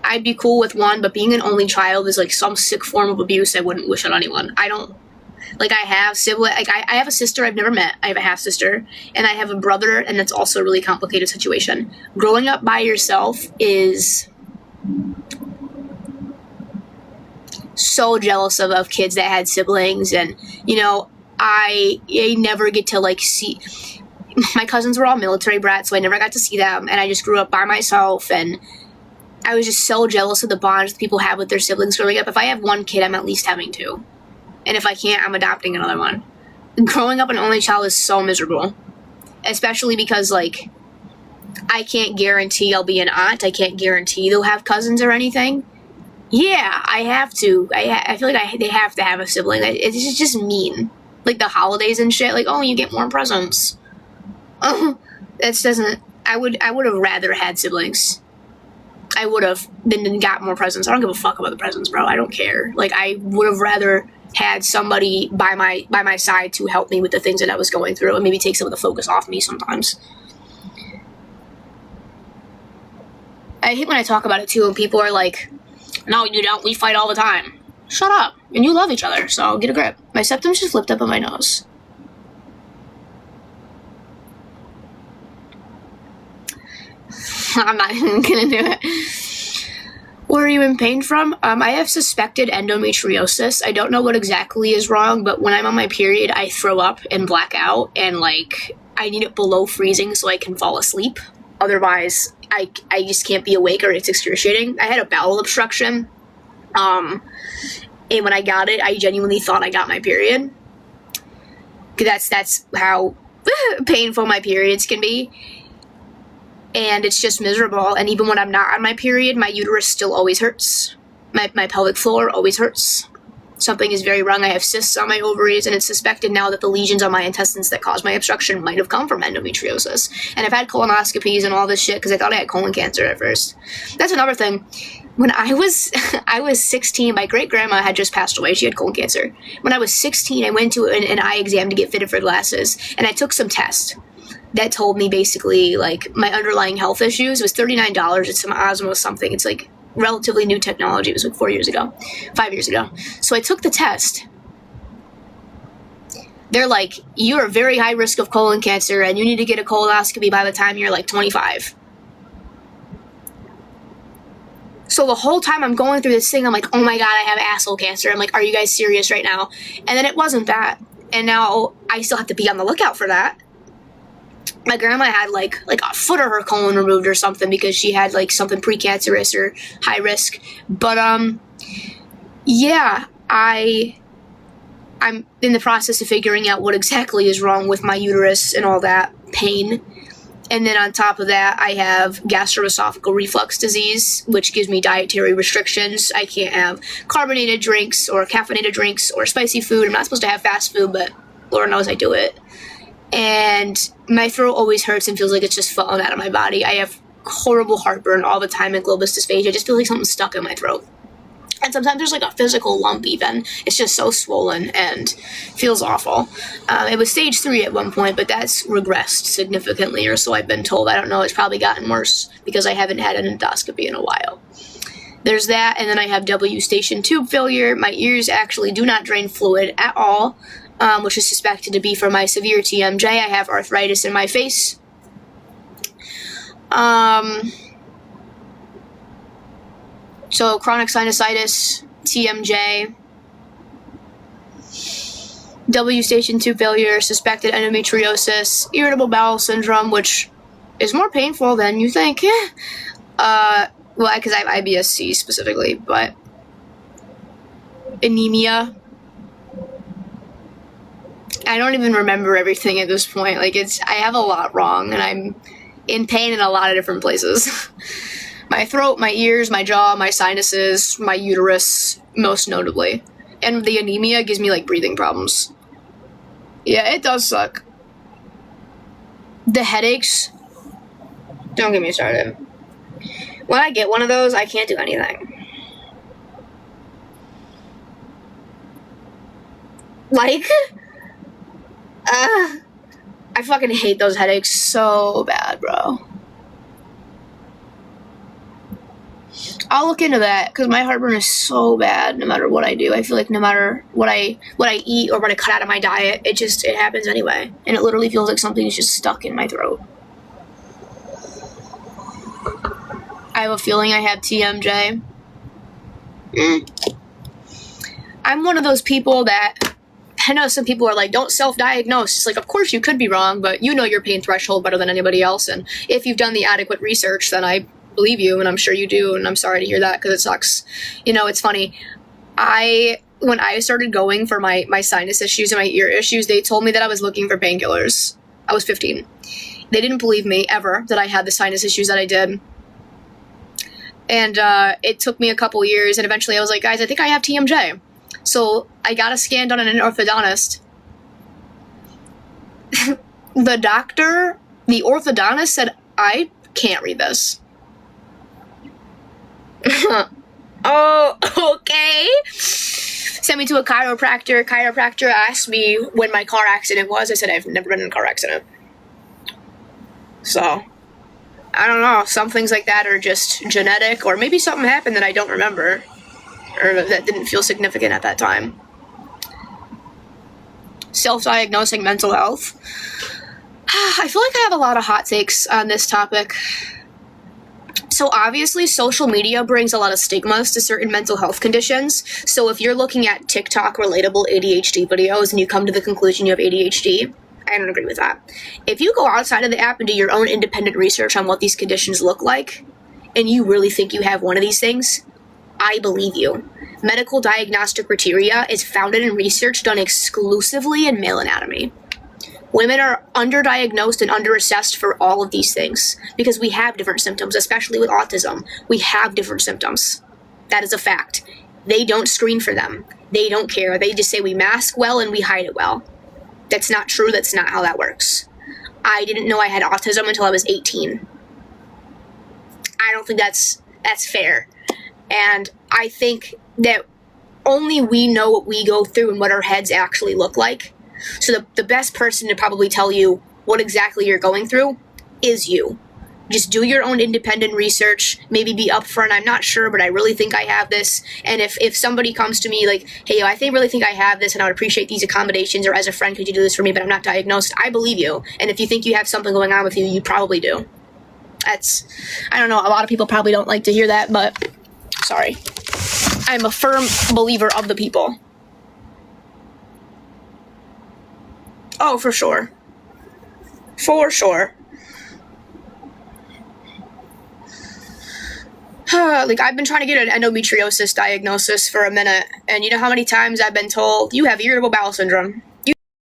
I'd be cool with one, but being an only child is like some sick form of abuse I wouldn't wish on anyone. I don't, like, I have sibling, like, I have a sister I've never met. I have a half sister, and I have a brother, and that's also a really complicated situation. Growing up by yourself is so jealous of kids that had siblings, and, you know, I never get to, like, see, my cousins were all military brats, so I never got to see them, and I just grew up by myself, and I was just so jealous of the bonds people have with their siblings growing up. If I have one kid, I'm at least having two. And if I can't, I'm adopting another one. Growing up an only child is so miserable. Especially because, like, I can't guarantee I'll be an aunt. I can't guarantee they'll have cousins or anything. Yeah, I have to. I feel like they have to have a sibling. It's just mean. Like, the holidays and shit. Like, oh, you get more presents. Oh, that doesn't... I would have rather had siblings. I would have then got more presents. I don't give a fuck about the presents, bro. I don't care. Like, I would have rather had somebody by my side to help me with the things that I was going through and maybe take some of the focus off me sometimes. I hate when I talk about it too and people are like, no, you don't. We fight all the time. Shut up. And you love each other, so get a grip. My septum's just flipped up on my nose. I'm not even gonna do it. Where are you in pain from? I have suspected endometriosis. I don't know what exactly is wrong, but when I'm on my period, I throw up and black out, and, like, I need it below freezing so I can fall asleep. Otherwise, I just can't be awake or it's excruciating. I had a bowel obstruction, and when I got it, I genuinely thought I got my period. That's how painful my periods can be. And it's just miserable, and even when I'm not on my period, my uterus still always hurts. My pelvic floor always hurts. Something is very wrong. I have cysts on my ovaries, and it's suspected now that the lesions on my intestines that caused my obstruction might have come from endometriosis. And I've had colonoscopies and all this shit because I thought I had colon cancer at first. That's another thing. When I was 16, my great-grandma had just passed away. She had colon cancer. When I was 16, I went to an eye exam to get fitted for glasses, and I took some tests that told me basically, like, my underlying health issues. It was $39. It's some Osmo something. It's, like, relatively new technology. It was, like, 5 years ago. So I took the test. They're like, you're a very high risk of colon cancer, and you need to get a colonoscopy by the time you're, like, 25. So the whole time I'm going through this thing, I'm like, oh my god, I have asshole cancer. I'm like, are you guys serious right now? And then it wasn't that. And now I still have to be on the lookout for that. My grandma had, like a foot of her colon removed or something because she had, like, something precancerous or high risk. But, yeah, I'm in the process of figuring out what exactly is wrong with my uterus and all that pain. And then on top of that, I have gastroesophageal reflux disease, which gives me dietary restrictions. I can't have carbonated drinks or caffeinated drinks or spicy food. I'm not supposed to have fast food, but Lord knows I do it. And my throat always hurts and feels like it's just falling out of my body. I have horrible heartburn all the time and globus dysphagia. I just feel like something's stuck in my throat. And sometimes there's, like, a physical lump even. It's just so swollen and feels awful. It was stage 3 at one point, but that's regressed significantly, or so I've been told. I don't know. It's probably gotten worse because I haven't had an endoscopy in a while. There's that, and then I have W-station tube failure. My ears actually do not drain fluid at all. Which is suspected to be from my severe TMJ. I have arthritis in my face. So chronic sinusitis, TMJ, W-station tube failure, suspected endometriosis, irritable bowel syndrome, which is more painful than you think. Well, because I have IBS-C specifically, but anemia. I don't even remember everything at this point. Like, I have a lot wrong, and I'm in pain in a lot of different places. My throat, my ears, my jaw, my sinuses, my uterus, most notably. And the anemia gives me, like, breathing problems. Yeah, it does suck. The headaches, don't get me started. When I get one of those, I can't do anything. Like... I fucking hate those headaches so bad, bro. I'll look into that because my heartburn is so bad no matter what I do. I feel like no matter what I eat or what I cut out of my diet, it happens anyway. And it literally feels like something is just stuck in my throat. I have a feeling I have TMJ. I'm one of those people that, I know some people are like, don't self-diagnose. It's like, of course you could be wrong, but you know your pain threshold better than anybody else. And if you've done the adequate research, then I believe you, and I'm sure you do, and I'm sorry to hear that because it sucks. You know, it's funny. When I started going for my sinus issues and my ear issues, they told me that I was looking for painkillers. I was 15. They didn't believe me ever that I had the sinus issues that I did. And it took me a couple years, and eventually I was like, guys, I think I have TMJ. So I got a scan done on an orthodontist. The orthodontist said, I can't read this. Oh, okay. Sent me to a chiropractor. Chiropractor asked me when my car accident was. I said, I've never been in a car accident. So, I don't know. Some things like that are just genetic, or maybe something happened that I don't remember, or that didn't feel significant at that time. Self-diagnosing mental health. I feel like I have a lot of hot takes on this topic. So obviously, social media brings a lot of stigmas to certain mental health conditions. So if you're looking at TikTok relatable ADHD videos and you come to the conclusion you have ADHD, I don't agree with that. If you go outside of the app and do your own independent research on what these conditions look like, and you really think you have one of these things, I believe you. Medical diagnostic criteria is founded in research done exclusively in male anatomy. Women are underdiagnosed and underassessed for all of these things because we have different symptoms, especially with autism. We have different symptoms. That is a fact. They don't screen for them. They don't care. They just say we mask well and we hide it well. That's not true. That's not how that works. I didn't know I had autism until I was 18. I don't think that's fair. And I think that only we know what we go through and what our heads actually look like. So the best person to probably tell you what exactly you're going through is you. Just do your own independent research, maybe be upfront. I'm not sure, but I really think I have this. And if somebody comes to me like, hey, really think I have this and I would appreciate these accommodations, or as a friend, could you do this for me, but I'm not diagnosed, I believe you. And if you think you have something going on with you, you probably do. I don't know, a lot of people probably don't like to hear that, but sorry. I'm a firm believer of the people. Oh, for sure. For sure. Like, I've been trying to get an endometriosis diagnosis for a minute, and you know how many times I've been told, you have irritable bowel syndrome.